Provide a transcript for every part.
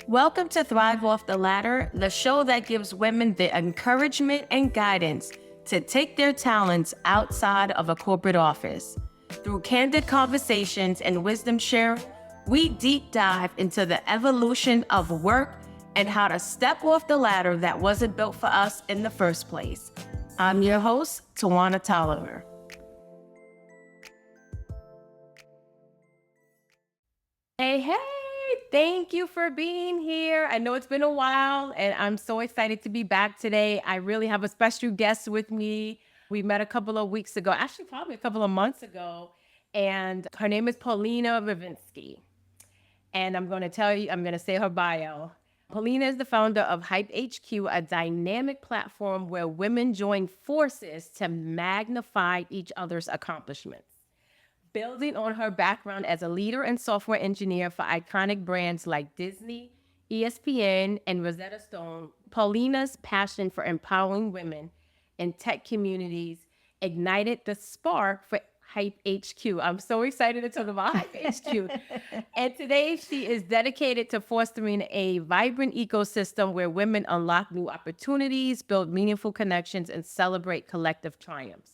Welcome to Thrive Off the Ladder, the show that gives women the encouragement and guidance to take their talents outside of a corporate office. Through candid conversations and wisdom share, we deep dive into the evolution of work and how to step off the ladder that wasn't built for us in the first place. I'm your host, Twanna Toliver. Hey, thank you for being here. I know it's been a while and I'm so excited to be back today. I really have a special guest with me. We met a couple of weeks ago, actually probably a couple of months ago, and her name is Polina Ruvinsky. And I'm going to say her bio. Polina is the founder of Hype HQ, a dynamic platform where women join forces to magnify each other's accomplishments. Building on her background as a leader and software engineer for iconic brands like Disney, ESPN, and Rosetta Stone, Paulina's passion for empowering women in tech communities ignited the spark for Hype HQ. I'm so excited to talk about Hype HQ. And today she is dedicated to fostering a vibrant ecosystem where women unlock new opportunities, build meaningful connections, and celebrate collective triumphs.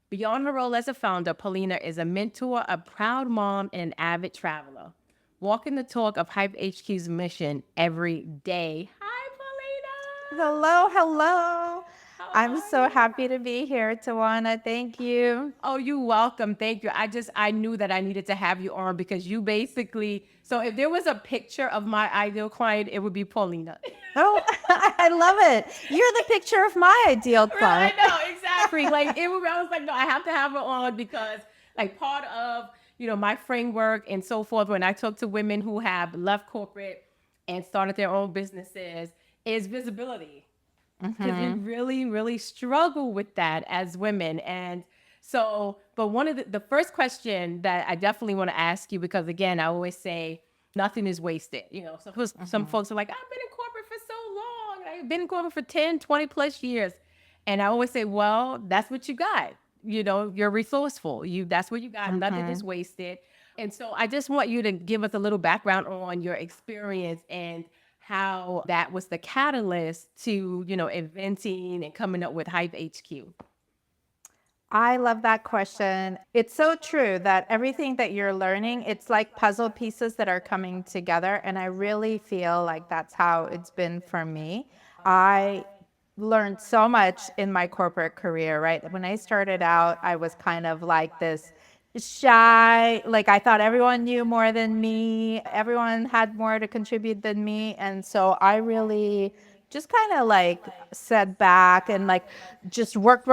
Beyond her role as a founder, Polina is a mentor, a proud mom, and an avid traveler, walking the talk of Hype HQ's mission every day. Hi, Polina. Hello. How I'm are so you? happy to be here, Twanna. Thank you. Oh, you're welcome. Thank you. I knew that I needed to have you on because you basically, so if there was a picture of my ideal client, it would be Polina. Oh, I love it. You're the picture of my ideal I client. know, exactly. I was like, no, I have to have her on because like part of, my framework and so forth, when I talk to women who have left corporate and started their own businesses, is visibility. Because we really, really struggle with that as women. And so, but one of the first question that I definitely want to ask you, because again, I always say nothing is wasted. Some folks are like, I've been in corporate for so long. I've been in corporate for 10, 20 plus years. And I always say, well, that's what you got. You're resourceful. That's what you got. Nothing is wasted. And so I just want you to give us a little background on your experience and how that was the catalyst to, inventing and coming up with Hype HQ. I love that question. It's so true that everything that you're learning, it's like puzzle pieces that are coming together. And I really feel like that's how it's been for me. I learned so much in my corporate career, right? When I started out, I was kind of like this shy, like I thought everyone knew more than me, everyone had more to contribute than me. And so I really just kind of like sat back and like just worked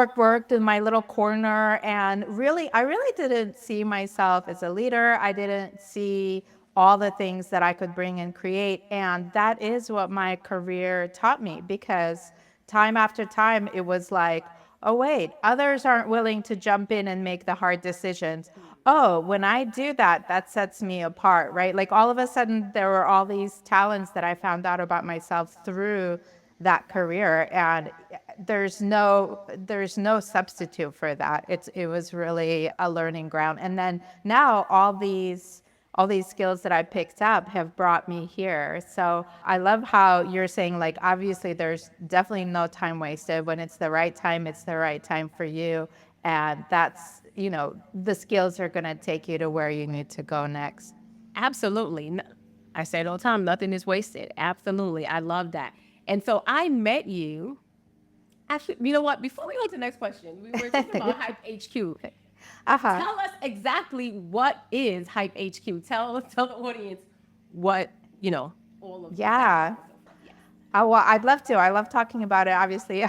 in my little corner. And really, I really didn't see myself as a leader. I didn't see all the things that I could bring and create. And that is what my career taught me, because time after time, it was like, oh, wait, others aren't willing to jump in and make the hard decisions. Oh, when I do that, that sets me apart, right? Like all of a sudden, there were all these talents that I found out about myself through that career. And there's no substitute for that. It was really a learning ground. And then now all these skills that I picked up have brought me here. So I love how you're saying, like, obviously there's definitely no time wasted. When it's the right time, it's the right time for you. And that's, the skills are going to take you to where you need to go next. Absolutely. I say it all the time, nothing is wasted. Absolutely. I love that. And so I met you. Actually, you know what? Before we go to the next question, we were talking about Hype HQ. Uh-huh. Tell us exactly what is Hype HQ. Tell the audience what, all of the Yeah. background and so forth. Yes. Oh, well, I'd love to. I love talking about it, obviously.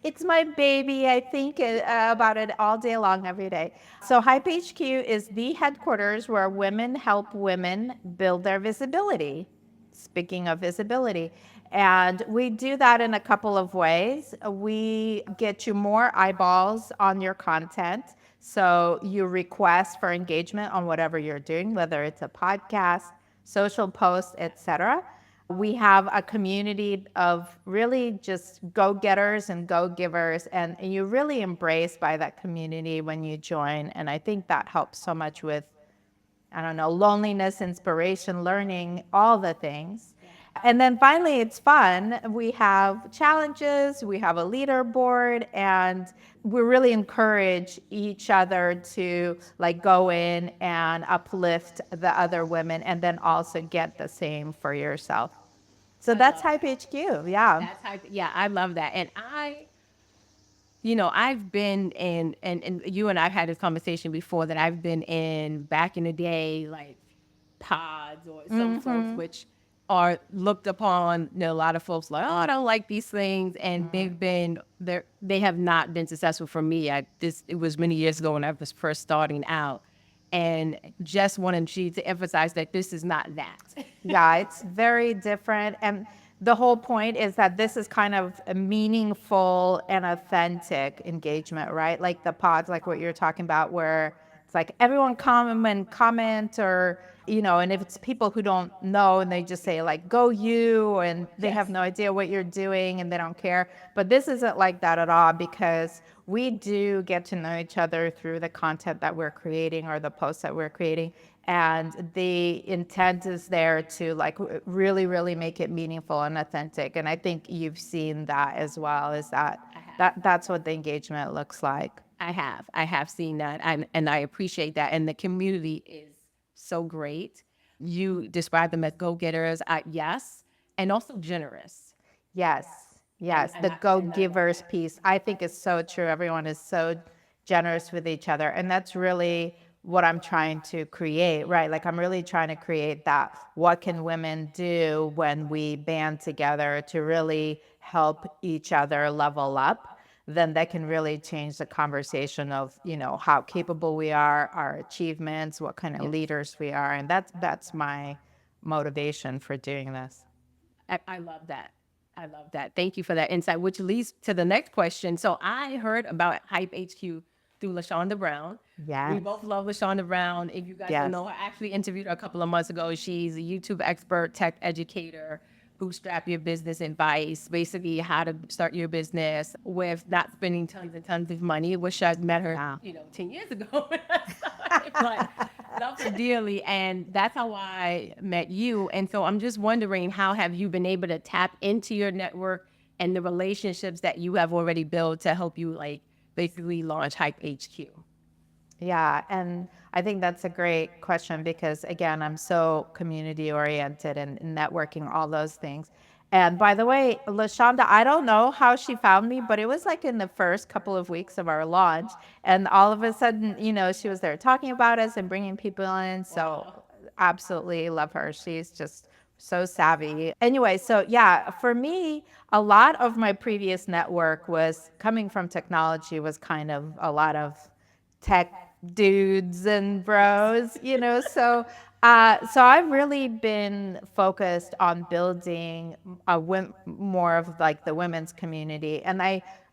It's my baby. I think about it all day long, every day. So, Hype HQ is the headquarters where women help women build their visibility. Speaking of visibility, and we do that in a couple of ways. We get you more eyeballs on your content. So, you request for engagement on whatever you're doing, whether it's a podcast, social post, etc. We have a community of really just go-getters and go-givers, and you're really embraced by that community when you join. And I think that helps so much with, I don't know, loneliness, inspiration, learning, all the things. And then finally, it's fun. We have challenges, we have a leaderboard, and we really encourage each other to like go in and uplift the other women and then also get the same for yourself. So I that's love Hype that. HQ. Yeah. That's how, yeah, I love that. And you know, I've been in, and you and I've had this conversation before that I've been in back in the day, like pods or some sorts, which are looked upon. You know, a lot of folks like, oh, I don't like these things, and they've been there. They have not been successful for me. It was many years ago when I was first starting out, and just wanted you to emphasize that this is not that. Yeah, it's very different. And the whole point is that this is kind of a meaningful and authentic engagement, right? Like the pods, like what you're talking about, where it's like everyone come and comment or, and if it's people who don't know and they just say like, go you, and they have Yes. no idea what you're doing and they don't care. But this isn't like that at all because we do get to know each other through the content that we're creating or the posts that we're creating, and the intent is there to like really really make it meaningful and authentic. And I think you've seen that as well, is that I have. that's what the engagement looks like. I have seen that, and I appreciate that. And the community is so great. You describe them as go getters, yes, and also generous. Yes, And yes, and the I go and I love givers that. piece I think is so true. Everyone is so generous with each other, and that's really what I'm trying to create, right? Like I'm really trying to create that what can women do when we band together to really help each other level up. Then that can really change the conversation of, how capable we are, our achievements, what kind of Yes. leaders we are. And that's my motivation for doing this. I love that. I love that. Thank you for that insight, which leads to the next question. So I heard about Hype HQ through LaShonda Brown. We Yes. both love LaShonda Brown. If you guys don't Yes. know her, I actually interviewed her a couple of months ago. She's a YouTube expert, tech educator, bootstrap your business advice, basically how to start your business with not spending tons and tons of money. Wish I'd met her, Yeah. 10 years ago when I started, but love her dearly. And that's how I met you. And so I'm just wondering, how have you been able to tap into your network and the relationships that you have already built to help you like basically launch Hype HQ? Yeah, and I think that's a great question because again, I'm so community oriented and networking, all those things. And by the way, LaShonda, I don't know how she found me, but it was like in the first couple of weeks of our launch, and all of a sudden, she was there talking about us and bringing people in. So Wow. absolutely love her. She's just so savvy. Anyway, so yeah, for me, a lot of my previous network was coming from technology, was kind of a lot of tech dudes and Yes. bros, so I've really been focused on building more of like the women's community, and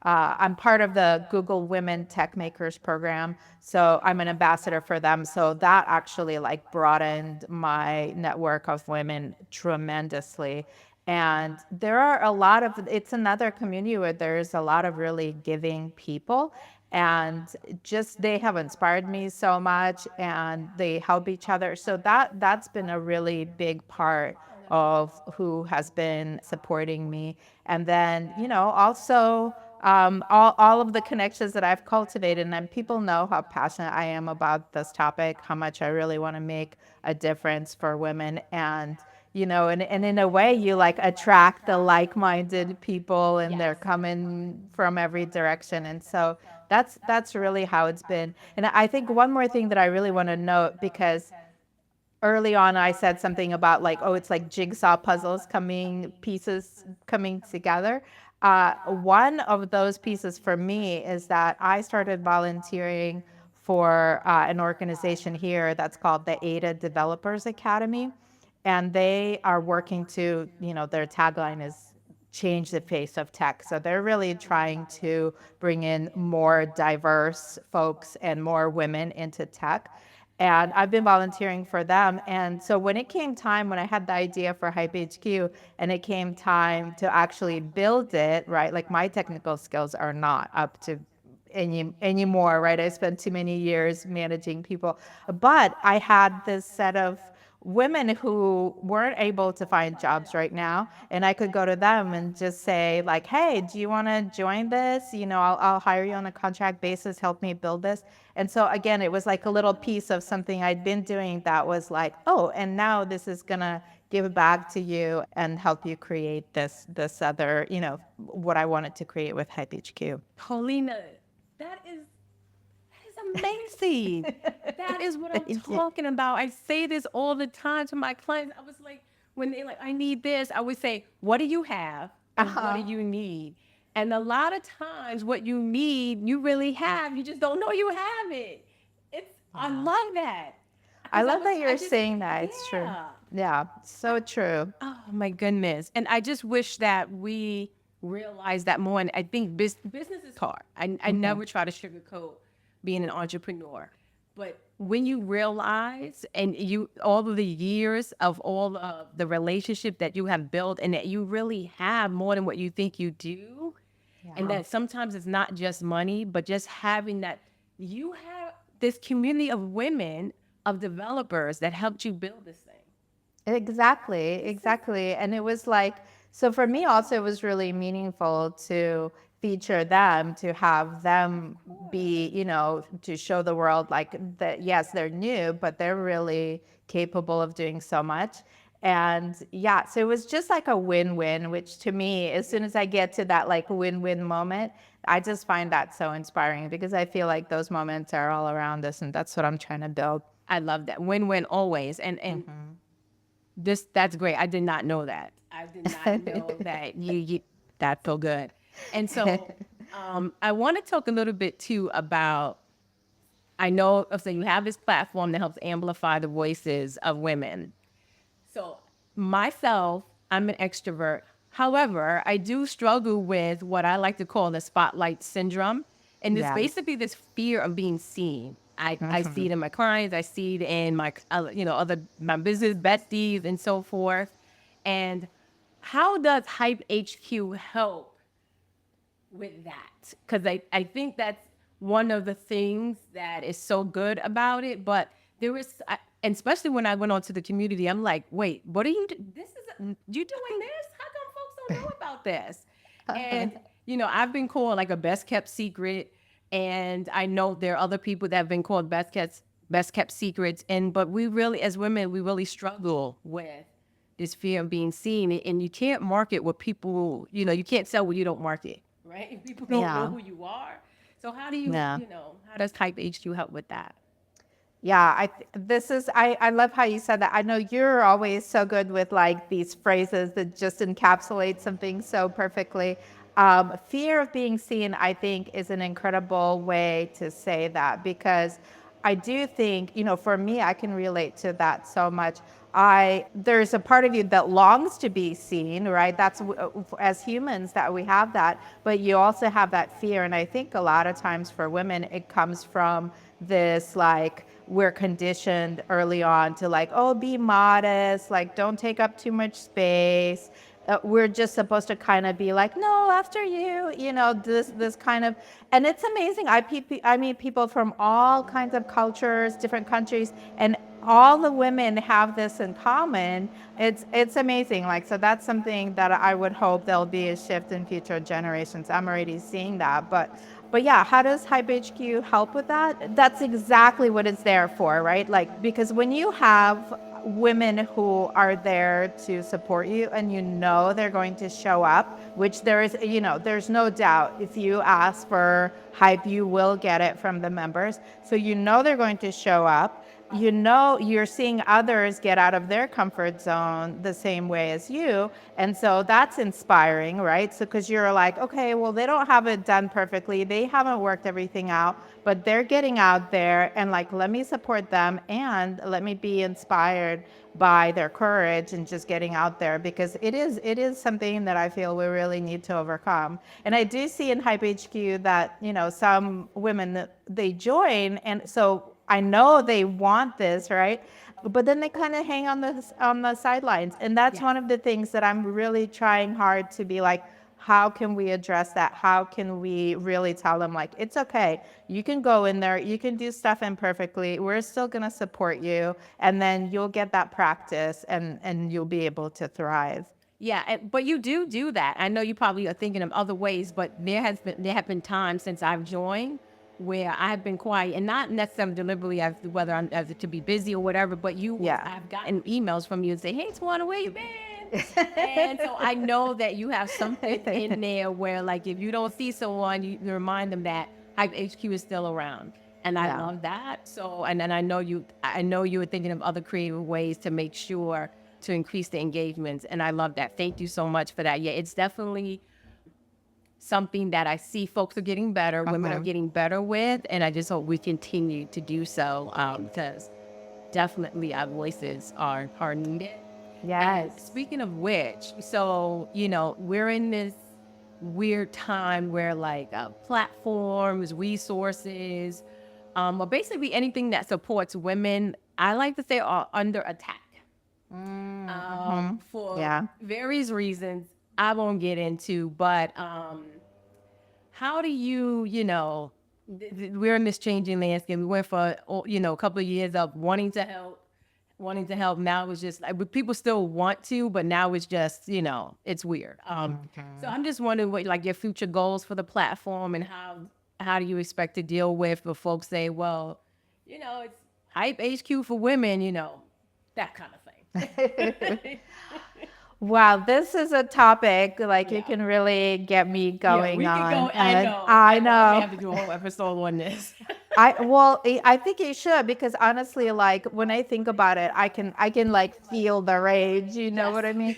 I'm part of the Google Women Tech Makers program, so I'm an ambassador for them. So that actually like broadened my network of women tremendously. And there are a lot of, it's another community where there's a lot of really giving people, and just they have inspired me so much and they help each other. So that's been a really big part of who has been supporting me. And then, also all of the connections that I've cultivated, and then people know how passionate I am about this topic, how much I really want to make a difference for women. And and in a way you like attract the like-minded people, and they're Yes. coming from every direction. And so that's really how it's been. And I think one more thing that I really want to note, because early on I said something about like, oh, it's like jigsaw puzzles coming pieces coming together. One of those pieces for me is that I started volunteering for an organization here that's called the Ada Developers Academy, and they are working to, their tagline is change the face of tech. So they're really trying to bring in more diverse folks and more women into tech. And I've been volunteering for them. And so when it came time, when I had the idea for Hype HQ and it came time to actually build it, right? Like my technical skills are not up to anymore, right? I spent too many years managing people. But I had this set of women who weren't able to find jobs right now, and I could go to them and just say like, hey, do you want to join this? I'll hire you on a contract basis, help me build this. And so again, it was like a little piece of something I'd been doing that was like, oh, and now this is gonna give back to you and help you create this other, what I wanted to create with Hype HQ. Polina, that is that is amazing. That is what I'm Thank you. talking about. I say this all the time to my clients. I was like, when they like, I need this, I would say, what do you have and what do Uh-huh. you need? And a lot of times, what you need, you really have. You just don't know you have it. It's I Yeah. love that I because love that I you're just saying that. It's true. yeah. Yeah, so true. Oh my goodness. And I just wish that we realize that more. And I think business is hard. I Hmm. never try to sugarcoat being an entrepreneur. But when you realize and you all of the years of all of the relationship that you have built and that you really have more than what you think you do, and Yeah. that sometimes it's not just money, but just having that you have this community of women, of developers that helped you build this thing. Exactly, This is exactly. And it was like, so for me also, it was really meaningful to feature them, to have them be, to show the world like that, yes, they're new, but they're really capable of doing so much. And yeah, so it was just like a win-win, which to me, as soon as I get to that like win-win moment, I just find that so inspiring because I feel like those moments are all around us, and that's what I'm trying to build. I love that. Win-win always. And this that's great. I did not know that. I did not know that you that felt good. And so I want to talk a little bit too about I know so you have this platform that helps amplify the voices of women. So myself, I'm an extrovert. However, I do struggle with what I like to call the spotlight syndrome. And it's Yes. basically this fear of being seen. I see Mhm. it in my clients, I see it in my, other, my business besties and so forth. And how does Hype HQ help with that? Because I think that's one of the things that is so good about it. But there is, and especially when I went on to the community, I'm like, wait, what are you? This is you doing this? How come folks don't know about this? And I've been called like a best kept secret, and I know there are other people that have been called best kept secrets. And but we really, as women, we really struggle with this fear of being seen, and you can't market what people, you can't sell what you don't market, right? If people don't know Yeah. who you are. So how do you, Yeah. how does Type HQ help with that? Yeah, I love how you said that. I know you're always so good with like these phrases that just encapsulate something so perfectly. Fear of being seen, I think, is an incredible way to say that because I do think, for me, I can relate to that so much. There's a part of you that longs to be seen, right? That's as humans that we have that, but you also have that fear. And I think a lot of times for women, it comes from this like, we're conditioned early on to like, oh, be modest, like don't take up too much space. We're just supposed to kind of be like, no, after you, this kind of, and it's amazing. I meet people from all kinds of cultures, different countries, and all the women have this in common. It's amazing. Like, so that's something that I would hope there'll be a shift in future generations. I'm already seeing that, but yeah, how does Hype HQ help with that? That's exactly what it's there for, right? Like, because when you have women who are there to support you and they're going to show up, which there's no doubt if you ask for hype, you will get it from the members. So they're going to show up. You're seeing others get out of their comfort zone the same way as you. And so that's inspiring, right? So, because you're like, okay, well, they don't have it done perfectly. They haven't worked everything out, but they're getting out there and like, let me support them and let me be inspired by their courage and just getting out there because it is something that I feel we really need to overcome. And I do see in Hype HQ that, some women, they join. And so I know they want this, right? But then they kind of hang on the sidelines, and that's Yes. one of the things that I'm really trying hard to be like. how can we address that? How can we really tell them, like, it's okay. You can go in there, you can do stuff imperfectly. We're still going to support you. And then you'll get that practice and you'll be able to thrive. Yeah, but you do that. I know you probably are thinking of other ways, but there have been times since I've joined where I have been quiet, and not necessarily deliberately as to whether I'm as to be busy or whatever. But Yeah. I've gotten emails from you and say, "Hey, Twanna, where you been?" And so I know that you have something in there where, like, if you don't see someone, you remind them that Hype HQ is still around. And I Yeah. love that. So, and then I know you were thinking of other creative ways to make sure to increase the engagements. And I love that. Thank you so much for that. Yeah, it's definitely something that I see folks are getting better, women are Uh-huh. getting better with. And I just hope we continue to do so, because definitely our voices are needed. And Yes. speaking of which, so, we're in this weird time where, like, platforms, resources, or basically anything that supports women, I like to say, are under attack, Mm-hmm. for Yeah. various reasons I won't get into. But how do we're in this changing landscape. We went for, a couple of years of wanting to help. Now it's just like, but people still want to, but now it's just, it's weird. So I'm just wondering what, like, your future goals for the platform, and how do you expect to deal with if folks say, well, it's Hype HQ for women, that kind of thing. Wow, this is a topic like you Yeah. can really get me Yeah, going we could go. on. And I I know. I may know. have to do a whole episode on this. I think you should because honestly, like when I think about it, I can like feel the rage. You know Yes. what I mean?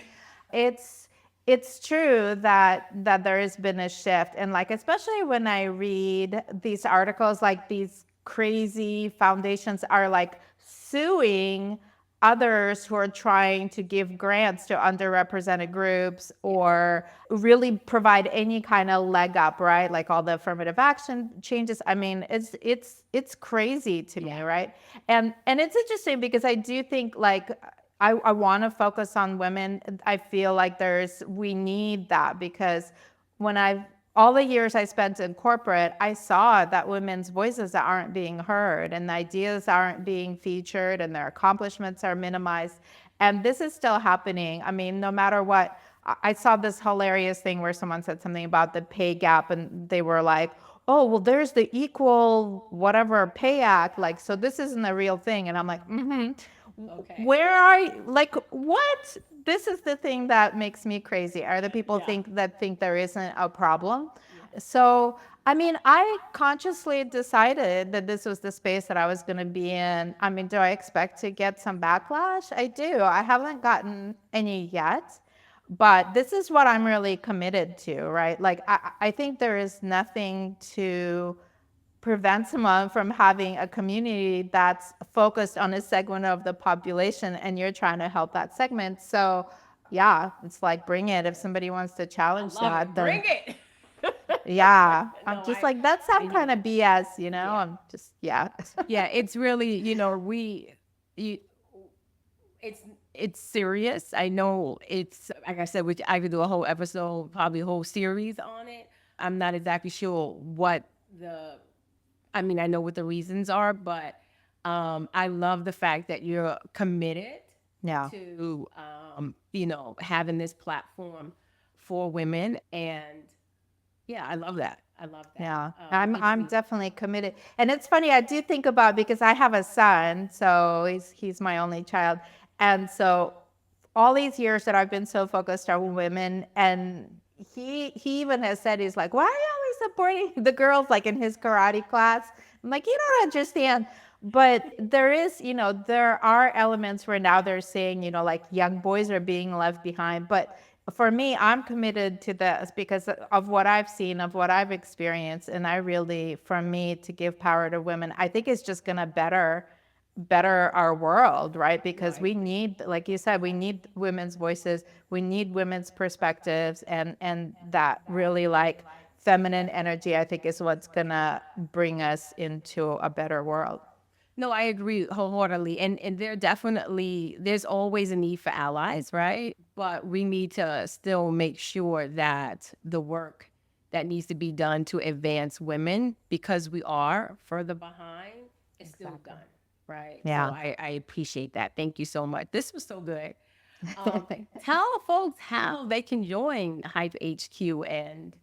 It's it's true that there has been a shift, and like especially when I read these articles, like these crazy foundations are like suing others who are trying to give grants to underrepresented groups or really provide any kind of leg up, right? Like all the affirmative action changes. I mean, it's crazy to me, Yeah. right? And it's interesting because I do think like I want to focus on women. I feel like we need that because when I've all the years I spent in corporate, I saw that women's voices aren't being heard and the ideas aren't being featured and their accomplishments are minimized. And this is still happening. I mean, no matter what, I saw this hilarious thing where someone said something about the pay gap and they were like, oh, well, there's the equal whatever pay act. Like, so this isn't a real thing. And I'm like, Okay. where are you? Like, what? This is the thing that makes me crazy. Are the people Yeah. think there isn't a problem? So, I mean, I consciously decided that this was the space that I was going to be in. I mean, do I expect to get some backlash? I do. I haven't gotten any yet, but this is what I'm really committed to, right? Like, I think there is nothing to prevent someone from having a community that's focused on a segment of the population and you're trying to help that segment. So yeah, it's like bring it. If somebody wants to I challenge love that, it. then Bring it. yeah. I'm No, just like, that's I some hear kind you. of BS, you know? Yeah. I'm just, yeah. Yeah, it's really, you, it's it's serious. I know it's, like I said, I could do a whole episode, probably a whole series on it. I'm not exactly sure what the I mean, I know what the reasons are, but I love the fact that you're committed Yeah. to, having this platform for women. And yeah, I love that. I love that. Yeah, Makes I'm me, definitely committed. And it's funny, I do think about because I have a son, so he's my only child. And so all these years that I've been so focused on women and he even has said he's like, "Why are you always supporting the girls like in his karate class?" I'm like, "You don't understand." But there is, there are elements where now they're saying, like young boys are being left behind, but for me, I'm committed to this because of what I've seen, of what I've experienced, and I really, for me, to give power to women, I think it's just gonna better our world, right? Because we need, like you said, we need women's voices, we need women's perspectives, and that really like feminine energy, I think, is what's gonna bring us into a better world. No, I agree wholeheartedly. And there's always a need for allies, right? But we need to still make sure that the work that needs to be done to advance women, because we are further behind, is still Exactly. done, right? So Yeah. I appreciate that. Thank you so much. This was so good. Tell folks how they can join Hype HQ and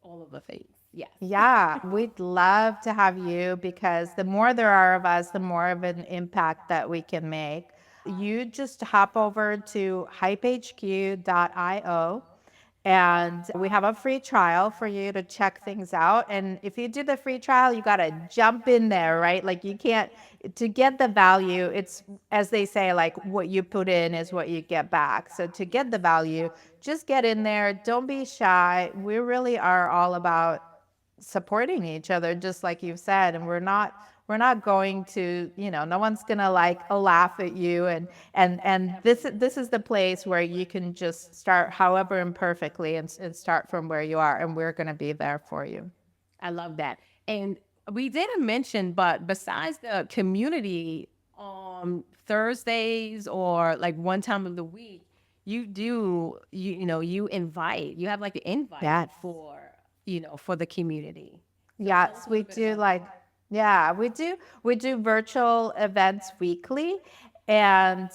all of the things. Yes. Yeah, we'd love to have you because the more there are of us, the more of an impact that we can make. You just hop over to hypehq.io and we have a free trial for you to check things out. And if you do the free trial, you got to jump in there, right? Like you can't, to get the value, it's as they say, like what you put in is what you get back. So to get the value, just get in there. Don't be shy. We really are all about supporting each other, just like you've said, and we're not going to, no one's gonna like laugh at you, and this is the place where you can just start however imperfectly, and start from where you are, and we're gonna be there for you. I love that. And we didn't mention, but besides the community on Thursdays or like one time of the week, you invite, you have like an invite Yes. for the community. So tell us Yes, a we little bit do about like, that. yeah, we do virtual events weekly, and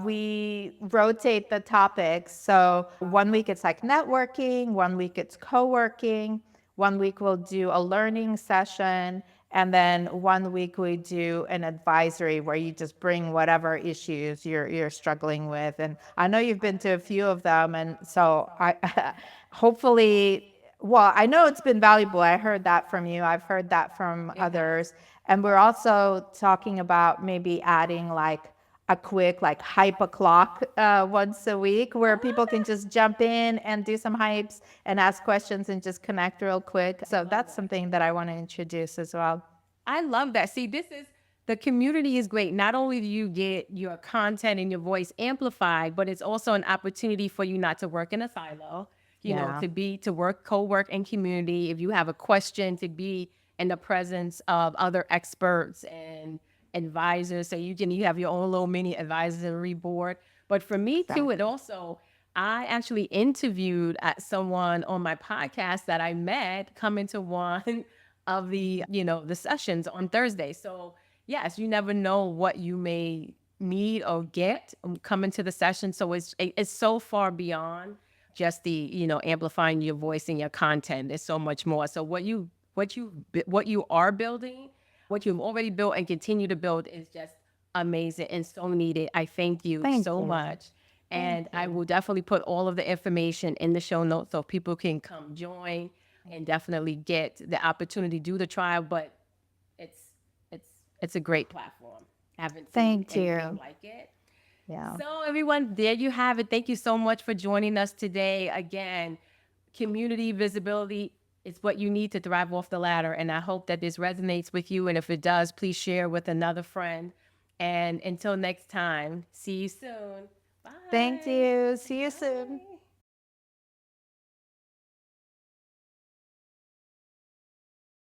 we rotate the topics. So one week it's like networking, one week it's co-working, one week we'll do a learning session, and then one week we do an advisory where you just bring whatever issues you're struggling with. And I know you've been to a few of them, and so I hopefully, well, I know it's been valuable. I heard that from you. I've heard that from It has. others. And we're also talking about maybe adding like a quick like hype o'clock once a week where people can just jump in and do some hypes and ask questions and just connect real quick. I So love that's that. something that I want to introduce as well. I love that. See, this is the community is great. Not only do you get your content and your voice amplified, but it's also an opportunity for you not to work in a silo, Yeah. to work, co-work in community. If you have a question, to be in the presence of other experts and advisors. So you have your own little mini advisory board. But for me too, it Exactly. also I actually interviewed at someone on my podcast that I met come into one of the sessions on Thursday. So yes, you never know what you may need or get coming to the session. So it's so far beyond just the amplifying your voice and your content. There's so much more. So what you are building, what you've already built and continue to build is just amazing and so needed. I thank you Thank so you. much. Thank And I you. will definitely put all of the information in the show notes so people can come join and definitely get the opportunity to do the trial. But it's it's it's a great platform. I haven't seen Thank anything you. like it. Yeah. So everyone, there you have it. Thank you so much for joining us today. Again, community visibility is what you need to thrive off the ladder. And I hope that this resonates with you. And if it does, please share with another friend. And until next time, see you soon. Thank Bye. you. See you soon. Bye.